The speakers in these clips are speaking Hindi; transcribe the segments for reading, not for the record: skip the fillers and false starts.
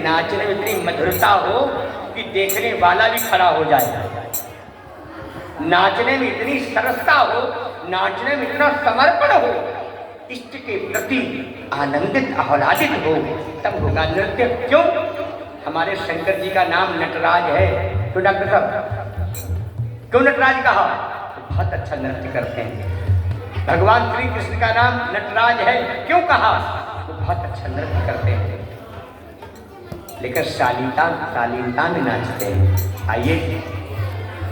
नाचने में इतनी मधुरता हो कि देखने वाला भी खड़ा हो जाए, नाचने में इतनी सरसता हो, नाचने में इतना समर्पण हो, इष्ट के प्रति आनंदित आह्लादित हो, तब होगा नृत्य। क्यों? हमारे शंकर जी का नाम नटराज है। तो डॉक्टर साहब क्यों नटराज कहा? तो बहुत अच्छा नृत्य करते हैं। भगवान श्री कृष्ण का नाम नटराज है, क्यों कहा? तो बहुत अच्छा नृत्य करते हैं, लेकिन शालीनता में नाचते हैं। आइए,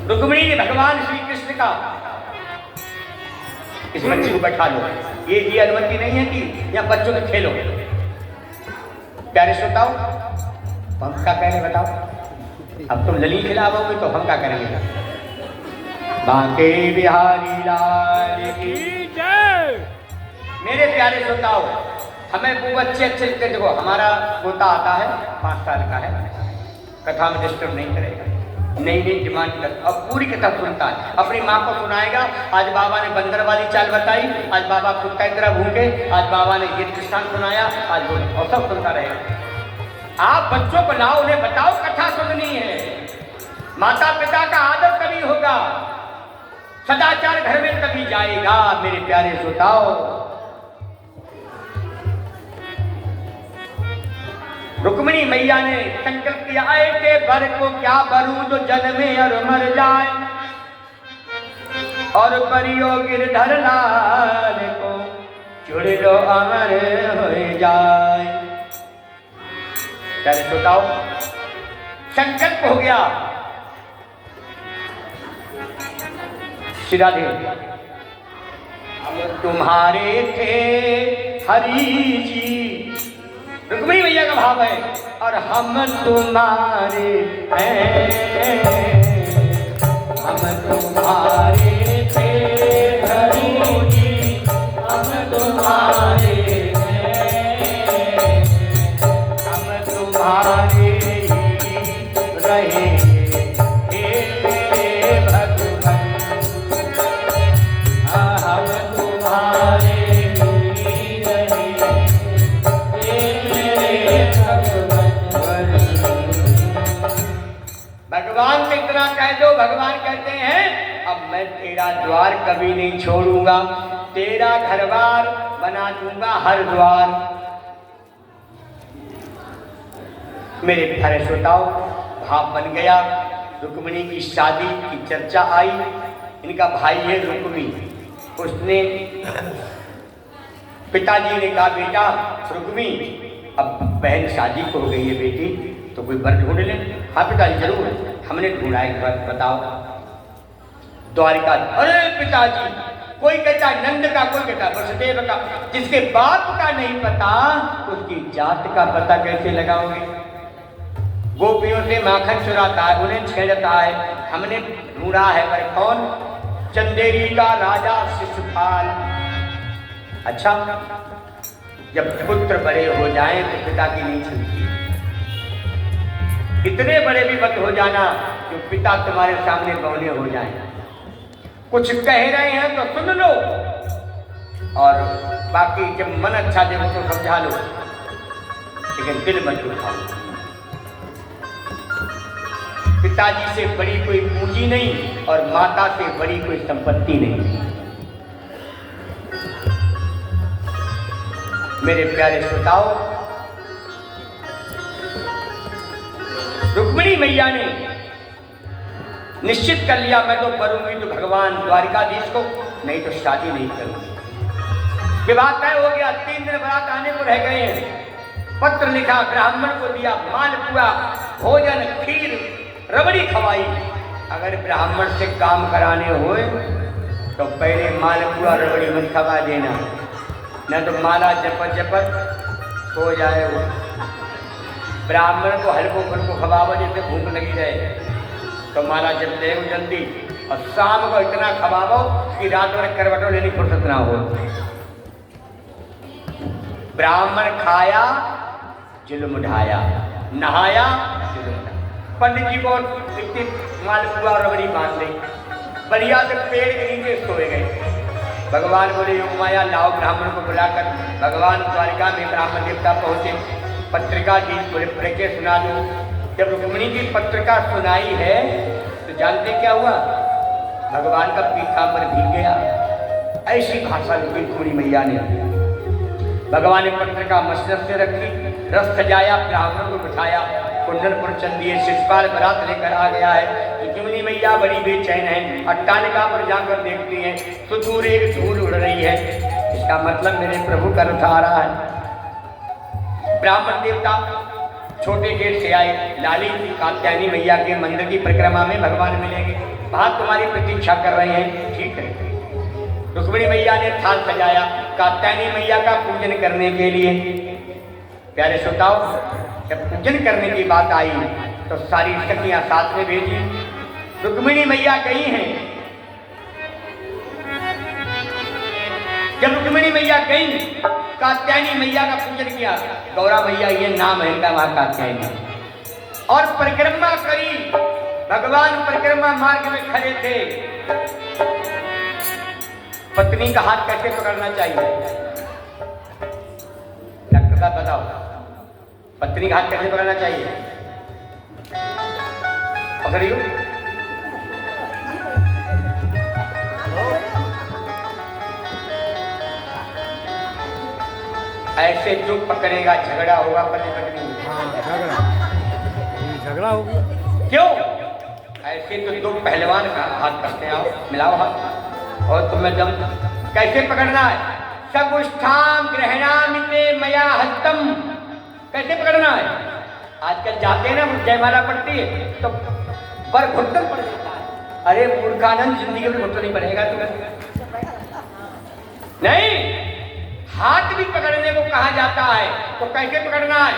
रुक्मिणी ने भगवान श्री कृष्ण का, इस बच्चे को बैठा लो, ये अनुमति नहीं है कि या बच्चों के खेलो। प्यारे श्रोताओ, हम क्या कहेंगे बताओ? अब तुम लली खिलाओगे तो हम क्या करेंगे? बांके बिहारी लाल की जय। मेरे प्यारे श्रोताओ, हमें वो बच्चे अच्छे देखो, हमारा पोता आता है 5 साल का है, कथा में डिस्टर्ब नहीं करेगा, नई डिमांड कर, अब पूरी कथा सुनता है, अपनी माँ को सुनाएगा। आज बाबा ने बंदर वाली चाल बताई, आज बाबा कुत्ता की तरह भूखे, आज बाबा ने गीत कृष्णान सुनाया, आज वो और सब सुनता रहेगा। आप बच्चों को लाओ, उन्हें बताओ कथा सुननी है, माता पिता का आदर तभी होगा, सदाचार घर में तभी जाएगा। मेरे प्यारे श्रोताओ, रुक्मिणी मैया ने संकल्प किया, आए के बर को क्या बरू जो जन्मे और मर जाए, और परियो गिरधर लाल को चुड़ लो अमर हो जाए। चले बताओ, संकल्प हो गया। श्री तुम्हारे थे हरि जी, रुक्मिणी मैया का भाव है, और हम तुम्हारे हैं, हम तुम्हारे थे हरि जी, हम तुम्हारे हैं, हम तुम्हारे ही रहेंगे हे भगवान, हम तुम्हारे ही रहेंगे। भगवान से इतना कह दो, भगवान कहते हैं अब मैं तेरा द्वार कभी नहीं छोड़ूंगा, तेरा घरबार बना दूंगा हर द्वार। मेरे प्यारे श्रोताओ, भाव बन गया। रुक्मिणी की शादी की चर्चा आई। इनका भाई है रुक्मी, उसने पिताजी ने कहा बेटा रुक्मी, अब बहन शादी को हो गई है बेटी, तो कोई वर ढूंढ ले। हाँ पिताजी जरूर, हमने ढूंढा है, बताओ। द्वारिका, अरे पिताजी, कोई कहता नंद का, कोई कहता वसुदेव का, जिसके बाप का नहीं पता उसकी जात का पता कैसे लगाओगे? गोपियों से माखन चुराता है, उन्हें छेड़ता है, हमने ढूंढा है, पर कौन? चंदेरी का राजा शिशुपाल। अच्छा, जब पुत्र बड़े हो जाएं तो पिता की नहीं चलती, इतने बड़े भी मत हो जाना कि पिता तुम्हारे सामने बौने हो जाएं। कुछ कह रहे हैं तो सुन लो, और बाकी जब मन अच्छा देखो तो समझा लो, लेकिन दिल मत दुखाओ। पिताजी से बड़ी कोई पूंजी नहीं और माता से बड़ी कोई संपत्ति नहीं। मेरे प्यारे श्रोताओ, रुक्मिणी मैया ने निश्चित कर लिया, मैं तो करूंगी तो भगवान द्वारिकाधीश को, नहीं तो शादी नहीं करूंगी। विवाह तय हो गया, 3 दिन बारात आने को रह गए हैं। पत्र लिखा, ब्राह्मण को दिया, मालपुआ, भोजन, खीर, रबड़ी खवाई। अगर ब्राह्मण से काम कराने होए तो पहले मालपुआ रबड़ी मत खवा देना, न तो माला जपत जपत सो जाए वो। ब्राह्मण को हल्को फुल्को खवाओ, जैसे भूख लगी रहे, तो माला जप दे जल्दी, और शाम को इतना खवाओ कि रात भर करवटों लेनी फुर्सत ना हो। ब्राह्मण खाया जुल्म ढाया, नहाया जुल्म ढाया। पंडित जी को इतनी मालपुआ और रबड़ी बांध दी, बढ़िया से पेड़ के नीचे सोए गए। भगवान बोले योग माया लाओ ब्राह्मण को बुलाकर। भगवान द्वारिका में ब्राह्मण देवता पहुंचे, पत्रिका की पढ़ के सुना दो। जब रुक्मिणी की पत्रिका सुनाई है तो जानते क्या हुआ? भगवान का पीताम्बर भीग गया। ऐसी भाषा रुक्मिणी मैया ने। भगवान ने पत्रिका मसनद से रखी, रस सजाया, ब्राह्मणों को बिठाया, कुंडलपुर चल दिए, शिशुपाल बारात लेकर आ गया है। रुक्मिणी मैया बड़ी बेचैन है, अट्टालिका पर जाकर देखती है तो दूर एक धूल उड़ रही है। इसका मतलब मेरे प्रभु का रथ आ रहा है। ब्राह्मण देवता छोटे गेट से आए, लाली कात्यायनी मैया के मंदिर की परिक्रमा में भगवान मिलेंगे, वहां तुम्हारी प्रतीक्षा कर रहे हैं। ठीक है। रुक्मिणी मैया ने थाल सजाया कात्यायनी मैया का पूजन करने के लिए। प्यारे श्रोताओ, जब पूजन करने की बात आई तो सारी सखियां साथ में भेजी। रुक्मिणी मैया गई हैं। जब रुक्मिणी मैया गई, कात्यायनी मैया का पूजन किया। गौरा मैया ये नाम है इनका, वहां कात्यायनी, और परिक्रमा करी। भगवान परिक्रमा मार्ग में खड़े थे। पत्नी का हाथ कैसे पकड़ना चाहिए? डॉक्टर साहब बताओ, पत्नी का हाथ कैसे पकड़ना चाहिए? पकड़ियो। ऐसे जो पकड़ेगा झगड़ा होगा पति पत्नी में। झगड़ा हो गया। क्यों? ऐसे तो दो पहलवान का हाथ करते आओ, मिलाओ हाथ, और तुम्हें दम कैसे पकड़ना है? सगुष्ठाम ग्रहणामिते मया हस्तम। कैसे पकड़ना है? आजकल जाते हैं ना, जयमाला पड़ती है तो पर घुटन पड़ जाता है। अरे मूर्खानंद, जिंदगी में घुटन नहीं पड़ेगा तुम्हें। नहीं, हाथ भी पकड़ने को कहा जाता है। तो कैसे पकड़ना है?